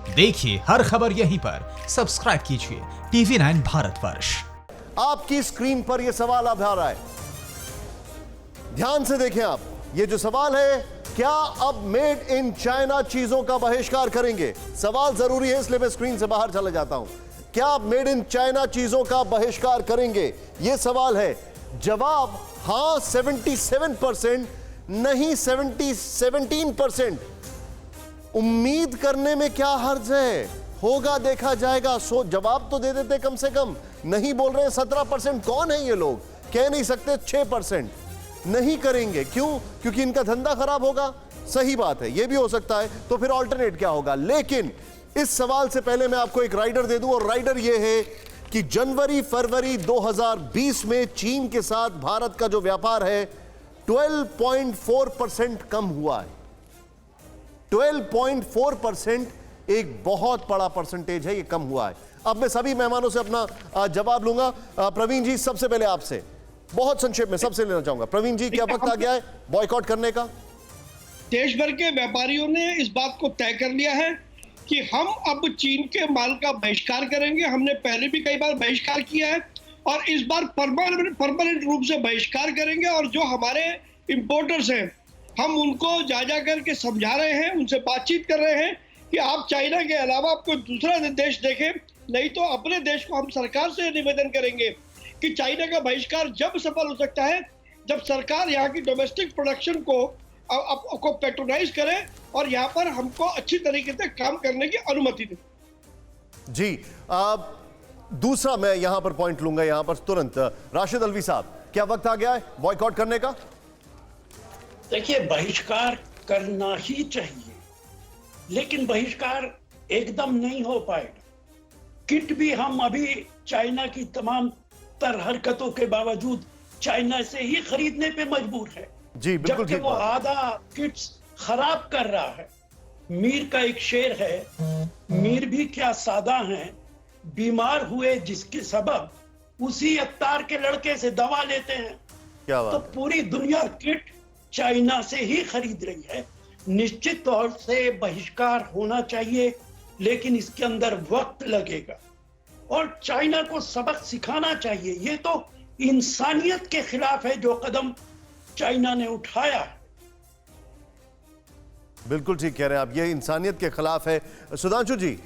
देखिए हर खबर यहीं पर, सब्सक्राइब कीजिए TV9 भारतवर्ष। आपकी स्क्रीन पर यह सवाल अब आ रहा है, ध्यान से देखें आप। ये जो सवाल है, क्या अब मेड इन चाइना चीजों का बहिष्कार करेंगे? सवाल जरूरी है इसलिए मैं स्क्रीन से बाहर चला जाता हूं। क्या अब मेड इन चाइना चीजों का बहिष्कार करेंगे? यह सवाल है। जवाब हां 77%, नहीं 17%। उम्मीद करने में क्या हर्ज है, होगा देखा जाएगा। सो जवाब तो दे देते कम से कम। नहीं बोल रहे 17%। कौन है ये लोग? कह नहीं सकते 6%। नहीं करेंगे क्यों? क्योंकि इनका धंधा खराब होगा। सही बात है, यह भी हो सकता है। तो फिर ऑल्टरनेट क्या होगा? लेकिन इस सवाल से पहले मैं आपको एक राइडर दे दूं, और राइडर यह है कि जनवरी फरवरी 2020 में चीन के साथ भारत का जो व्यापार है 12.4% कम हुआ है। 12.4% एक बहुत बड़ा परसेंटेज है, ये कम हुआ है। अब मैं सभी मेहमानों से अपना जवाब लूंगा। प्रवीण जी, सबसे पहले आपसे बहुत संक्षेप में सबसे लेना चाहूंगा। प्रवीण जी, क्या वक्त आ गया है बॉयकॉट करने का? देश भर के व्यापारियों ने इस बात को तय कर लिया है कि हम अब चीन के माल का बहिष्कार करेंगे। हमने पहले भी कई बार बहिष्कार किया है और इस बार परमानेंट रूप से बहिष्कार करेंगे। और जो हमारे इंपोर्टर्स हैं, हम उनको जा करके समझा रहे हैं, उनसे बातचीत कर रहे हैं कि आप चाइना के अलावा आप कोई दूसरा देश देखें, नहीं तो अपने देश को हम सरकार से निवेदन करेंगे कि चाइना का बहिष्कार जब सफल हो सकता है जब सरकार यहाँ की डोमेस्टिक प्रोडक्शन को पेट्रोनाइज करे और यहाँ पर हमको अच्छी तरीके से काम करने की अनुमति दे। जी, दूसरा मैं यहां पर पॉइंट लूंगा, यहां पर तुरंत राशिद अलवी साहब, क्या वक्त आ गया है बॉयकॉट करने का? देखिए, बहिष्कार करना ही चाहिए, लेकिन बहिष्कार एकदम नहीं हो पाएगा। किट भी हम अभी चाइना की तमाम तर हरकतों के बावजूद चाइना से ही खरीदने पे मजबूर है। जी बिल्कुल, जबकि वो आधा किट्स खराब कर रहा है। मीर का एक शेर है, मीर भी क्या सादा हैं, बीमार हुए जिसके सबब उसी अत्तार के लड़के से दवा लेते हैं। क्या बात? तो पूरी दुनिया किट चाइना से ही खरीद रही है। निश्चित तौर से बहिष्कार होना चाहिए, लेकिन इसके अंदर वक्त लगेगा और चाइना को सबक सिखाना चाहिए। ये तो इंसानियत के खिलाफ है जो कदम चाइना ने उठाया है। बिल्कुल ठीक कह रहे हैं आप, ये इंसानियत के खिलाफ है। सुधांशु जी,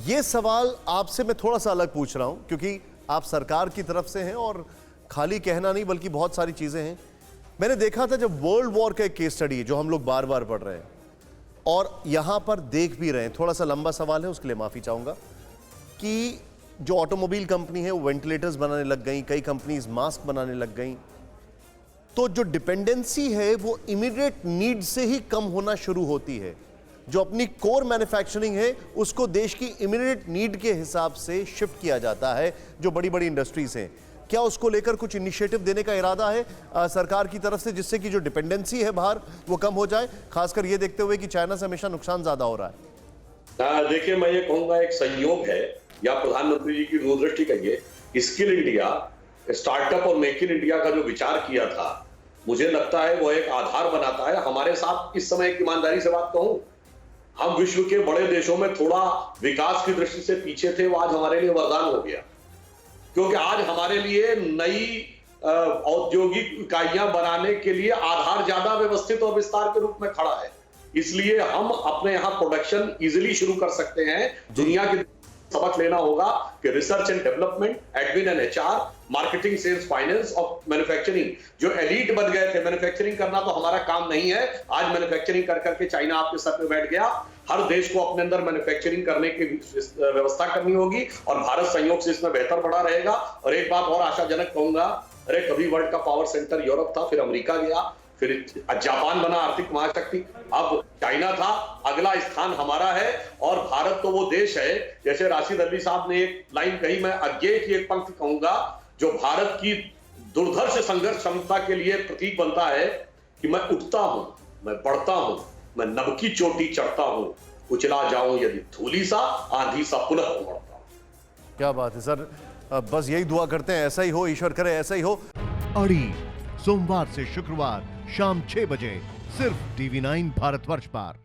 ये सवाल आपसे मैं थोड़ा सा अलग पूछ रहा हूं, क्योंकि आप सरकार की तरफ से हैं और खाली कहना नहीं बल्कि बहुत सारी चीजें हैं। मैंने देखा था जब वर्ल्ड वॉर का एक केस स्टडी जो हम लोग बार बार पढ़ रहे हैं और यहां पर देख भी रहे हैं, थोड़ा सा लंबा सवाल है उसके लिए माफी चाहूंगा, कि जो ऑटोमोबाइल कंपनी है वो वेंटिलेटर्स बनाने लग गई, कई कंपनीज मास्क बनाने लग गई। तो जो डिपेंडेंसी है वो इमीडिएट नीड से ही कम होना शुरू होती है। जो अपनी कोर मैन्युफैक्चरिंग है उसको देश की इमीडिएट नीड के हिसाब से शिफ्ट किया जाता है, जो बड़ी बड़ी इंडस्ट्रीज हैं। क्या उसको लेकर कुछ इनिशिएटिव देने का इरादा है सरकार की तरफ से, जिससे कि जो डिपेंडेंसी है बाहर वो कम हो जाए, खासकर ये देखते हुए कि चाइना से हमेशा नुकसान ज्यादा हो रहा है? देखिए, मैं ये कहूंगा एक संयोग है, या प्रधानमंत्री जी की दूरदृष्टि कहिए। स्किल इंडिया, स्टार्टअप और मेक इन इंडिया का जो विचार किया था, मुझे लगता है वो एक आधार बनाता है हमारे साथ। इस समय एक ईमानदारी से बात कहूं, हम विश्व के बड़े देशों में थोड़ा विकास की दृष्टि से पीछे थे, वो आज हमारे लिए वरदान हो गया, क्योंकि आज हमारे लिए नई औद्योगिक इकाइयां बनाने के लिए आधार ज्यादा व्यवस्थित और विस्तार के रूप में खड़ा है। इसलिए हम अपने यहां प्रोडक्शन इजीली शुरू कर सकते हैं। दुनिया के सबक लेना होगा कि research and development, admin and HR, marketing, sales, finance और मैन्युफैक्चरिंग, जो एलीट बन गए थे। मैन्युफैक्चरिंग करना तो हमारा काम नहीं है। आज मैन्युफैक्चरिंग कर करके चाइना आपके सर पे बैठ गया। हर देश को अपने अंदर मैन्युफैक्चरिंग करने की व्यवस्था करनी होगी और भारत संयोग से इसमें बेहतर बढ़ा रहेगा। और एक बात और आशाजनक कहूंगा, अरे कभी वर्ल्ड का पावर सेंटर यूरोप था, फिर अमेरिका गया, फिर जापान बना आर्थिक महाशक्ति, अब चाइना था, अगला स्थान हमारा है। और भारत तो वो देश है, जैसे राशिद अली साहब ने एक लाइन कही, मैं अज्ञेय की एक पंक्ति कहूंगा, जो भारत की दुर्धर्ष संघर्ष क्षमता के लिए प्रतीक बनता है कि मैं उठता हूं, मैं बढ़ता हूं, मैं नभ की चोटी चढ़ता हूं, उछला जाऊं यदि धूली सा, आंधी सा पुनः उमड़ता हूं। क्या बात है सर, बस यही दुआ करते हैं ऐसा ही हो, ईश्वर करे ऐसा ही हो। अड़ी सोमवार से शुक्रवार शाम 6 बजे सिर्फ TV9 भारतवर्ष पर।